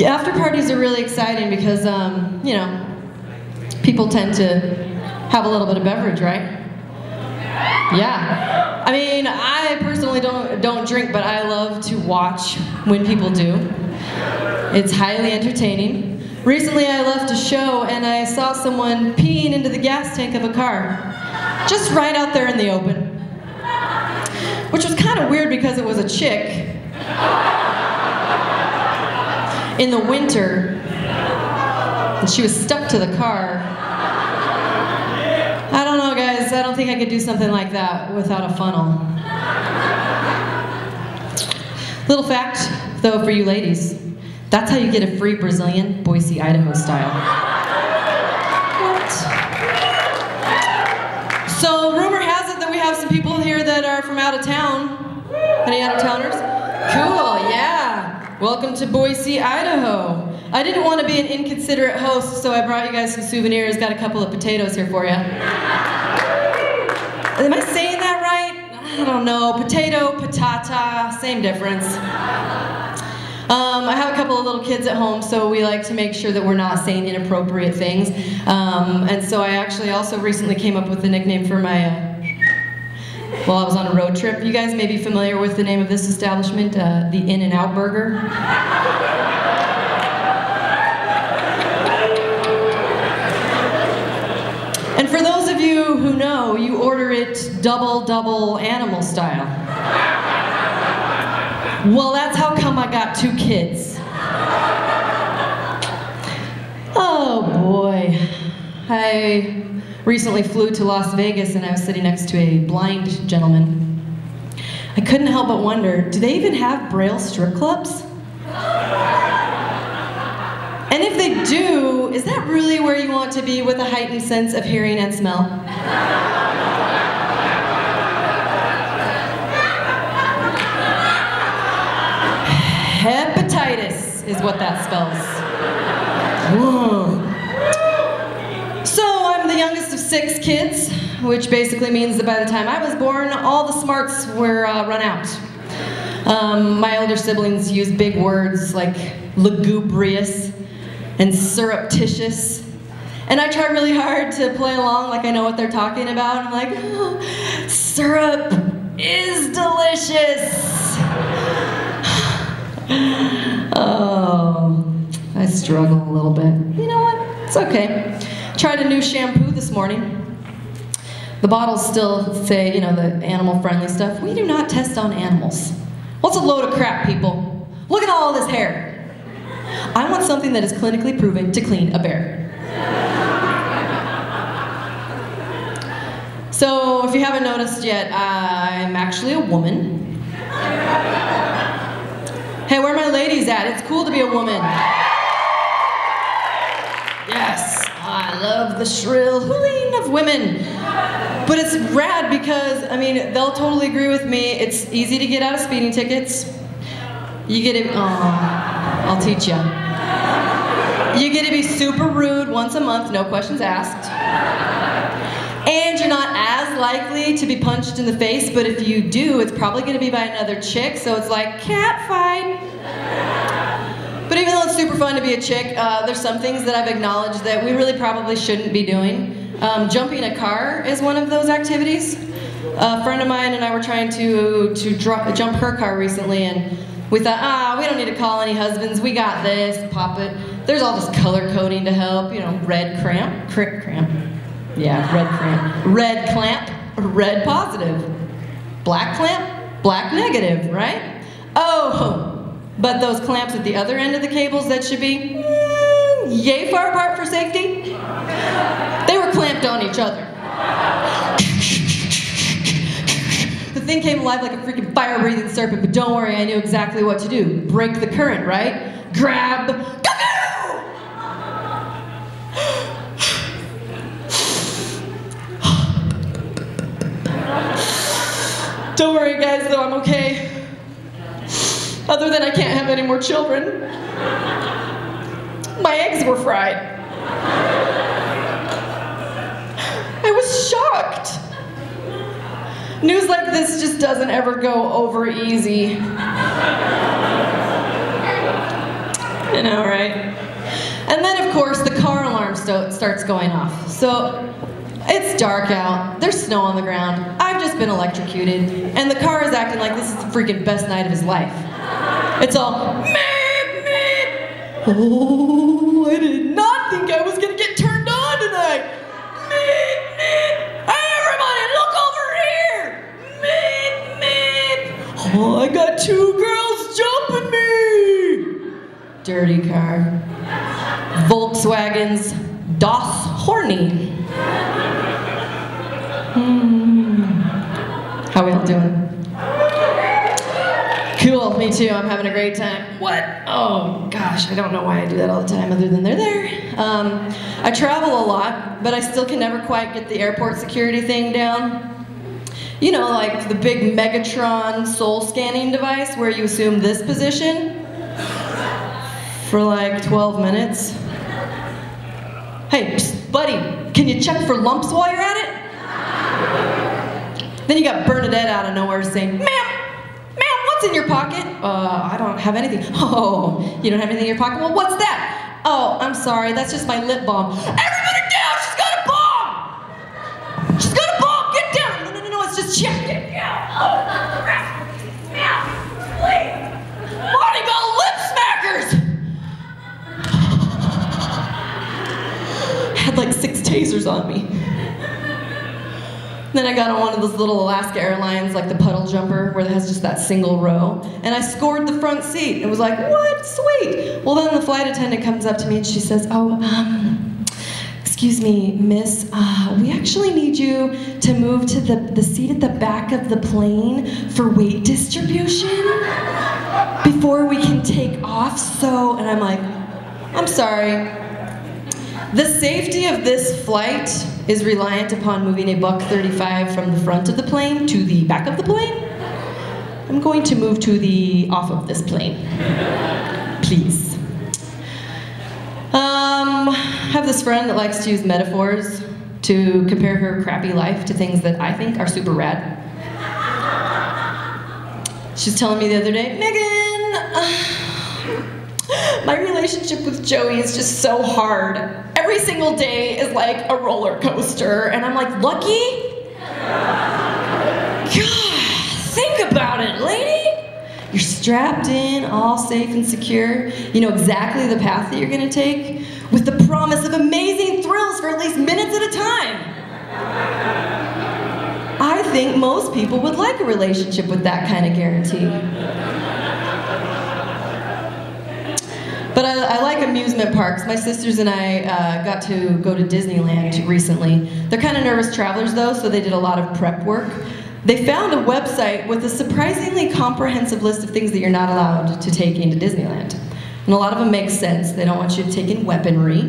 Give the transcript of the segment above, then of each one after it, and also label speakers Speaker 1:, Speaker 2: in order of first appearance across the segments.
Speaker 1: After parties are really exciting because, you know, people tend to have a little bit of beverage, right? Yeah. I mean, I personally don't drink, but I love to watch when people do. It's highly entertaining. Recently I left a show and I saw someone peeing into the gas tank of a car. Just right out there in the open. Which was kind of weird because it was a chick. In the winter. And she was stuck to the car. I don't know, guys. I don't think I could do something like that without a funnel. Little fact, though, for you ladies. That's how you get a free Brazilian, Boise, Idaho style. What? So, rumor has it that we have some people here that are from out of town. Any out-of-towners? Cool, yeah. Welcome to Boise, Idaho. I didn't want to be an inconsiderate host, so I brought you guys some souvenirs. Got a couple of potatoes here for you. Am I saying that right? I don't know. Potato, patata, same difference. I have a couple of little kids at home, so we like to make sure that we're not saying inappropriate things. And so I actually also recently came up with the nickname for my, while I was on a road trip. You guys may be familiar with the name of this establishment, the In-N-Out Burger. And for those of you who know, you order it double animal style. Well, that's how come I got 2 kids. Oh boy. I recently flew to Las Vegas and I was sitting next to a blind gentleman. I couldn't help but wonder, do they even have Braille strip clubs? And if they do, is that really where you want to be with a heightened sense of hearing and smell? Hepatitis is what that spells. Whoa. So I'm the youngest of 6 kids, which basically means that by the time I was born, all the smarts were run out. My older siblings use big words like lugubrious and surreptitious. And I try really hard to play along like I know what they're talking about. I'm like, oh, syrup is delicious. Oh, I struggle a little bit. You know what? It's okay. Tried a new shampoo this morning. The bottles still say, you know, the animal-friendly stuff. We do not test on animals. What's a load of crap, people? Look at all this hair. I want something that is clinically proven to clean a bear. So, if you haven't noticed yet, I'm actually a woman. Hey, where are my ladies at? It's cool to be a woman. Yes, I love the shrill hooting of women. But it's rad because, I mean, they'll totally agree with me. It's easy to get out of speeding tickets. You get to, I'll teach ya. You get to be super rude once a month, no questions asked. And you're not as likely to be punched in the face, but if you do, it's probably going to be by another chick, so it's like cat fight. But even though it's super fun to be a chick, there's some things that I've acknowledged that we really probably shouldn't be doing. Jumping a car is one of those activities. A friend of mine and I were trying to jump her car recently, and we thought, we don't need to call any husbands, we got this, pop it. There's all this color coding to help, you know, red cramp, yeah, red cramp, red clamp, red positive, black clamp, black negative, right? Oh, but those clamps at the other end of the cables that should be yay far apart for safety, they were clamped on each other. The thing came alive like a freaking fire-breathing serpent, but don't worry, I knew exactly what to do. Break the current, right? Grab, Don't worry, guys, though, I'm okay. Other than I can't have any more children. My eggs were fried. I was shocked. News like this just doesn't ever go over easy. You know, right? And then, of course, the car alarm starts going off. So it's dark out, there's snow on the ground, I've just been electrocuted, and the car is acting like this is the freaking best night of his life. It's all, meep, meep. Oh, I did not think I was gonna get turned on tonight. Meep, meep. Hey, everybody, look over here. Meep, meep. Oh, I got 2 girls jumping me. Dirty car. Volkswagen's DOS horny. How we all doing? Cool, me too, I'm having a great time. What? Oh gosh, I don't know why I do that all the time other than they're there. I travel a lot, but I still can never quite get the airport security thing down. You know, like the big Megatron soul scanning device where you assume this position for like 12 minutes. Hey, psst, buddy, can you check for lumps while you're at it? Then you got Bernadette out of nowhere saying, ma'am, what's in your pocket? I don't have anything. Oh, you don't have anything in your pocket? Well, what's that? Oh, I'm sorry, that's just my lip balm. Everybody down, she's got a bomb! She's got a bomb, get down! No, it's just check, get down. Oh, crap. Please. Marty got lip smackers! Had like 6 tasers on me. Then I got on one of those little Alaska Airlines, like the puddle jumper, where it has just that single row, and I scored the front seat. It was like, what? Sweet. Well, then the flight attendant comes up to me and she says, excuse me, miss, we actually need you to move to the seat at the back of the plane for weight distribution before we can take off, so, and I'm like, I'm sorry. The safety of this flight is reliant upon moving a $1.35 from the front of the plane to the back of the plane. I'm going to move to the off of this plane, please. I have this friend that likes to use metaphors to compare her crappy life to things that I think are super rad. She's telling me the other day, Megan, my relationship with Joey is just so hard. Every single day is like a roller coaster, and I'm like, lucky? God, think about it, lady. You're strapped in, all safe and secure. You know exactly the path that you're gonna take, with the promise of amazing thrills for at least minutes at a time. I think most people would like a relationship with that kind of guarantee. But I like amusement parks. My sisters and I got to go to Disneyland recently. They're kind of nervous travelers though, so they did a lot of prep work. They found a website with a surprisingly comprehensive list of things that you're not allowed to take into Disneyland. And a lot of them make sense. They don't want you to take in weaponry.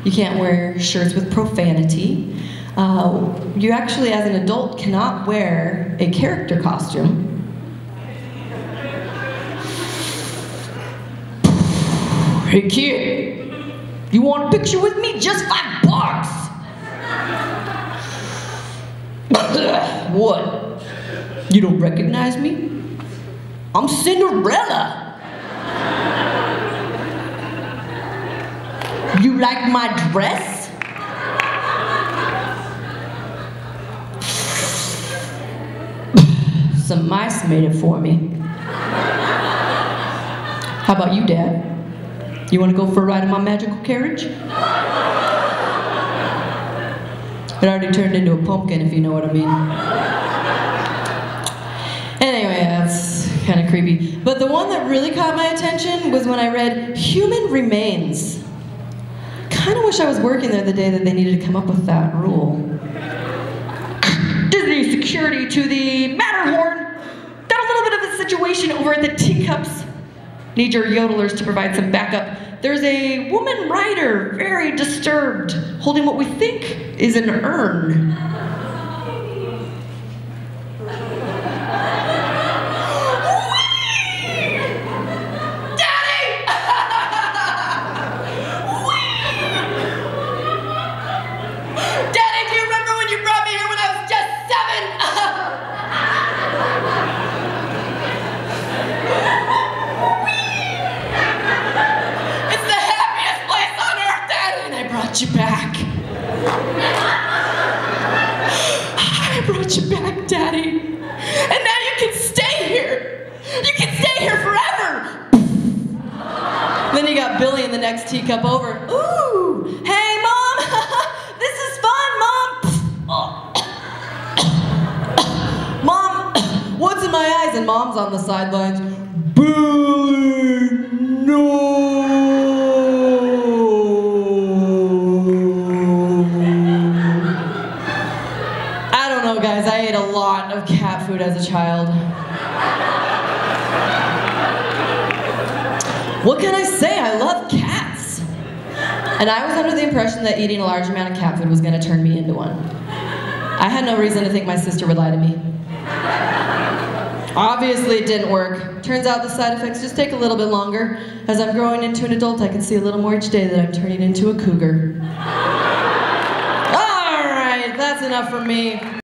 Speaker 1: You can't wear shirts with profanity. You actually, as an adult, cannot wear a character costume. Hey kid, you want a picture with me? Just $5. What? You don't recognize me? I'm Cinderella. You like my dress? Some mice made it for me. How about you, Dad? You want to go for a ride in my magical carriage? It already turned into a pumpkin, if you know what I mean. Anyway, that's kind of creepy. But the one that really caught my attention was when I read Human Remains. Kind of wish I was working there the day that they needed to come up with that rule. Disney security to the Matterhorn. Got a little bit of a situation over at the Teacups. Need your yodelers to provide some backup. There's a woman rider, very disturbed, holding what we think is an urn. Daddy! Daddy, do you remember when you brought me here when I was just 7? Then you got Billy in the next teacup over. Ooh, hey Mom, this is fun, Mom. Mom, what's in my eyes? And Mom's on the sidelines. Billy, no. I don't know, guys. I ate a lot of cat food as a child. What can I say? I love cats. And I was under the impression that eating a large amount of cat food was going to turn me into one. I had no reason to think my sister would lie to me. Obviously it didn't work. Turns out the side effects just take a little bit longer. As I'm growing into an adult, I can see a little more each day that I'm turning into a cougar. All right, that's enough from me.